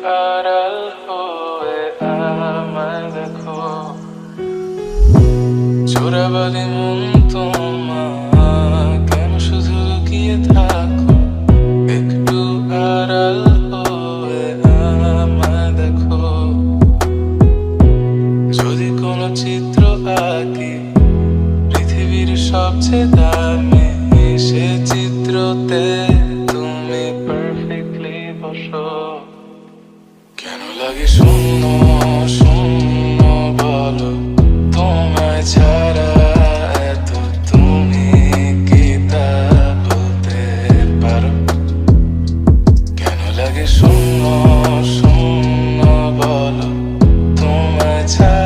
আড়াল হয়ে আমায় দেখো, চোরাবালি মন তোমার কেন শুধু লুকিয়ে থাকো, একটু আড়াল হয়ে আমায় দেখো। যদি কোনো চিত্র আঁকি পৃথিবীর সবচেয়ে দামি, সে চিত্রতে তুমি পারফেক্টলি বসো। কেন লাগে শূন্য শূন্য বলো, তোমায় ছাড়া এত তুমি কি তা বলতে পারো? কেন লাগে শূন্য শূন্য বলো, তোমায় ছাড়া